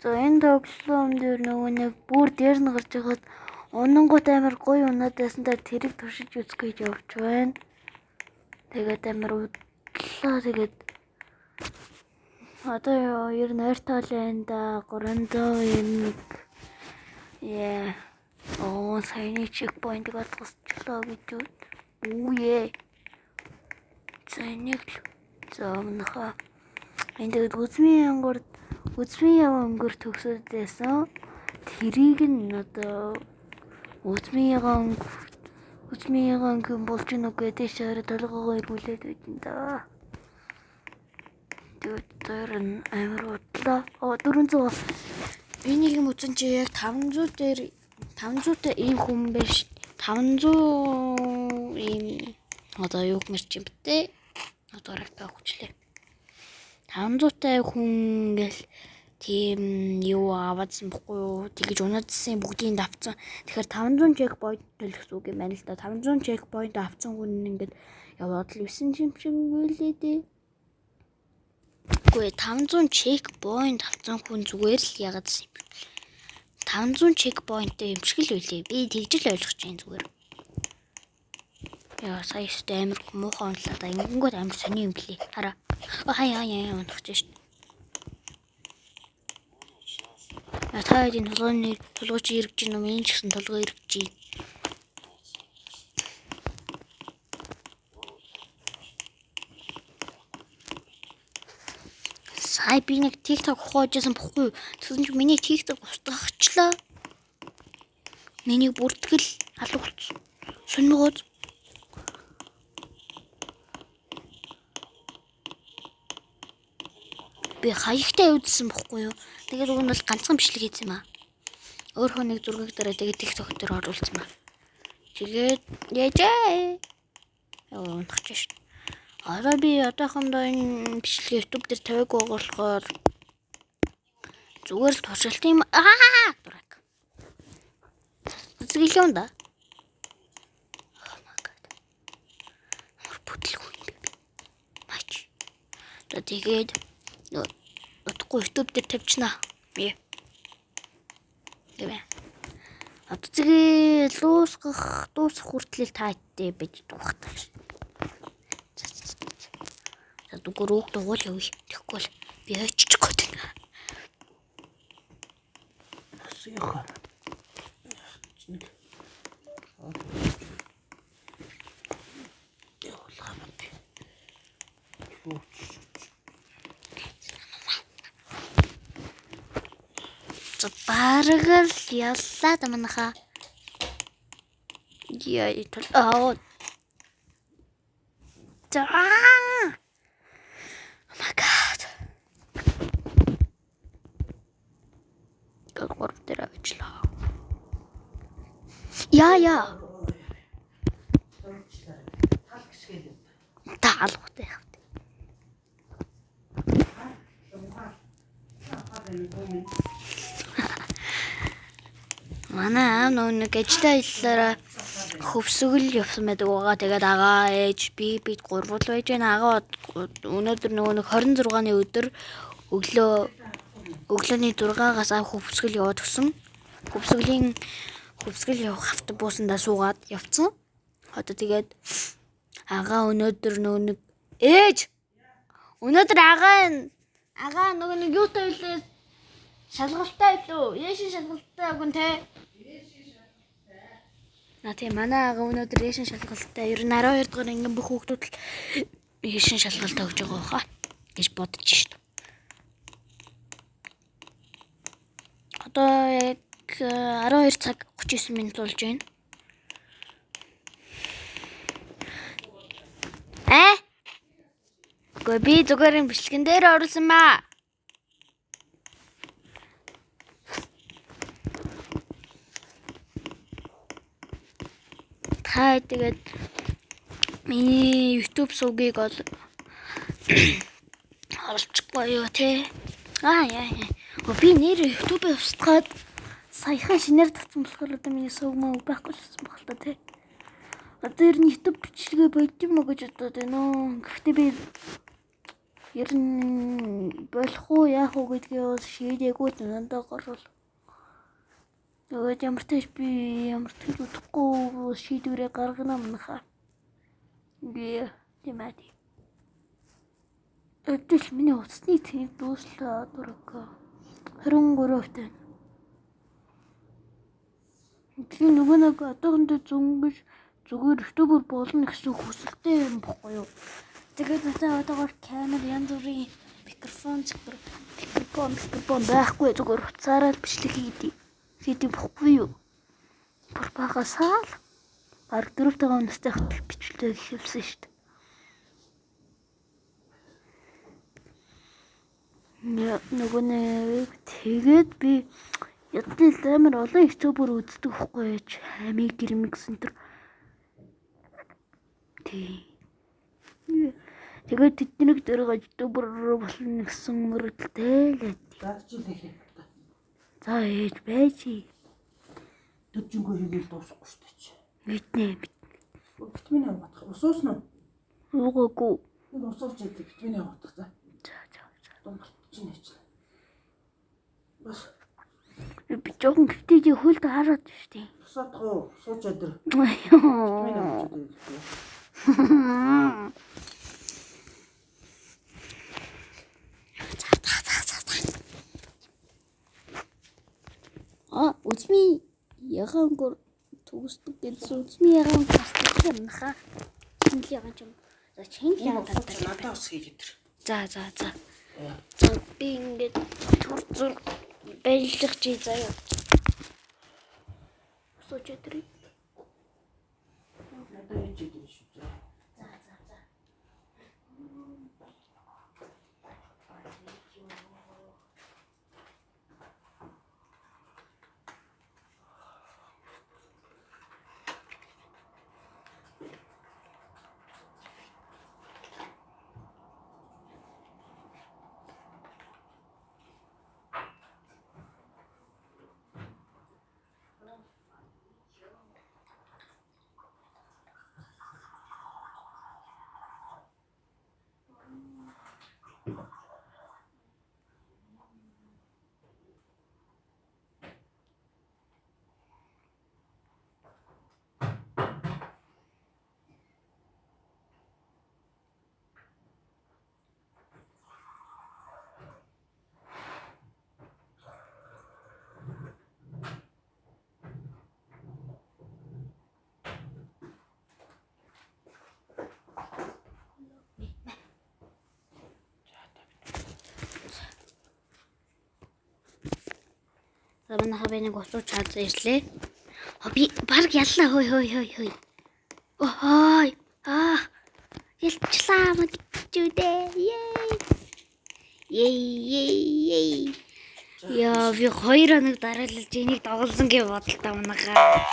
За энэ тоглоом дээр нөгөө нэг бүр дээр нь гарч байгаад унангууд амар гоё унаад байсан дээр тэрийг туршиж үзэх гэж явж байна. Тэгээд амар удлаа тэгээд одоо ер нь ойртол байна да 391 яа саяны чекпоинтыг олгосчлоо гэж үе. Зэнийг зөөнөхөө энэ тэгээд үзмийн яваа өнгөр төгсөд байсан. Тэрийг нь одоо үзмийн яваа өнгө болж гэнэ үгүй дээ шаард толгоогоо эргүүлээд байдэн да. Тэр нь амар удлаа. 400 энийг юм үзэн чи яг 500 дээр 500-тай ийм хүн биш. 500 ийм одоо юу гэмэрч юм бэ? Одоо ракта хүчлээ. 500-тай хүн гэл тийм юу аваадсан бохгүй юу? Тэгэж унаадсан бүгдийг давцсан. Тэгэхээр 500 чекпоинт төлөх үг юм байна л да. 500 чекпоинт авсан хүн ингээд яваад л 9 юм шиг байлээ дээ. Үгүй 500 чекпоинт авсан хүн зүгээр л ягаад юм бэ? 500 чекпоинттэй юм шиг л үлээ. Би тэгж л ойлгож байна зүгээр. Яа сая өстэй амар муухай онлоо да. Ингэнгүүт амар сони юм блий. Хараа. Хаяа унахж шít. Та энэ толгойч иргэж гин юм энэ ч гэсэн толгой иргэж гин. Сая би нэг TikTok ухаажсан бохгүй юу? Тэгсэн чинь миний TikTok устгахчлаа. Миний бүртгэл алга болсон. Сүнмгөөд би хаягтай үзсэн бохгүй юу? Тэгээд уг нь бол ганцхан бичлэг хийсэн юм аа. Өөрөө нэг зургийг дараа тэгээд TikTok дээр оруулсан ба. Тэгээд яжээ. Унтах гэж. Одоо би одоохондоо энэ бичлэгийг YouTube дээр тавиагүй болохоор зүгээр л туршилт юм. Дурак. Үзэл юм да. Oh my god. Бүтлгүй юм бэ. Мач. Тэгээд утгагүй YouTube дээр тавьчихнаа. Бие. Тэгвэ. Одоо тэгээд дуусах хүртэл тааттай байж дуухтай. За дугуй рууг дугуул явъя. Тэгэхгүй л би очиж гээд байна. Асуух. Чинэг. Явуулах юм бэ. Баргал яллаа да манаха. Яа итал за. Oh my god. Гол дээр ажиллаа. Яа. Таалгатай яах вэ? Манай аав нэг ажлаа хэллээрээ хөвсгөл явсан байдаг байгаа. Тэгээд агаа ээж бид гурвал байж байна. Агаа өнөөдөр нөгөө нэг 26-ны өдөр өглөөний 6-аас хөвсгөл яваад өгсөн. Хөвсгөл явах автобусандаа суугаад явцсан. Одоо тэгээд агаа өнөөдөр нөгөө нэг ээж өнөөдөр агаа нөгөө нэг юутай хэлээ шалгалтай илүү. Яшин шалгалтай үгэн те. Тийм манай агаа өнөөдөр яшин шалгалтай. Ер нь 12 дугаар ангийн бүх хүүхдүүд л яшин шалгалтай өгж байгаа хаа гэж бодож шít. Одоо яг 12 цаг 39 минут болж байна. Гэхдээ би зүгээр бичлэгэн дээр оруулсан маа. Тэгээд миний YouTube сувгийг ол олчихгүй юу те. Яа. Би нэр YouTube-ийг устгаад саяхан шинээр татсан болохоор одоо миний сувг маа байхгүй болсон баг л та те. Одоо ер нь YouTube бичлэгээ бодсон мó гэж бодоод байна. Гэхдээ би Ер нь болох уу яах уу гэдгээ бас шийдээгүй надад гарвал. Тэгээд ямар ч удахгүй шийдвэрээ гаргана манайхаа. Тийм ээ. Өдөл миний утасны тэнэг дуслаа дурак. 23%. Тэгэхээр нөгөө нэг одоохондоо зүгээр YouTube болно гэсэн хүсэлтэй юм бохгүй юу? Тэгээд надад одоогоор камер янз бүрийн микрофон байхгүй зүгээр уцаараа л бичлэг хийдэг бохгүй юу? Бүр багасаа л баг 4-5 настай хотол бичлэг хийвсэн шүү дээ. Нөгөө нэг тэгээд би ядтал амар олон YouTube үздэг байхгүй яаж амиг гэрмэг гэсэн тэр. Тэгээд тэднийг дөрөг YouTube болно гэсэн мөрөлдөлтэй л байд. Дагчлаа. За ээж байж. Төчөнгөө хийгээл дуусахгүй шүү дээ чи. Мэднэ. Витамин авах. Усуус нь. Уугаагүй. Энэ усууч яадаг витамин авах за. За. Дундч нээч. Бас Би жоохон гэвтээ хөлд хараад штий. босоодох уу? Сууч ядар. Витамин Витамин авах гэдэг. Үзми ягаангор төгсдөг гэсэн үзми ягаан гастдаг юм хаа. Чиний ягаан ч юм. За чиний ягаан татдаг. Надад ус хийж өдр. За. За би ингээд түр зүр байлгах чи заяа. Сууч өдрий. Надад хийж өдр шүү. За. За манай хавьяаныг усууч чад ирлээ. Би баг яллаа хөөй. Ой. Ялчлаа мэдчүүдээ. Ей. Яа би 2 хоног дараалж энийг доголсон гэж бодлоо манайхаа.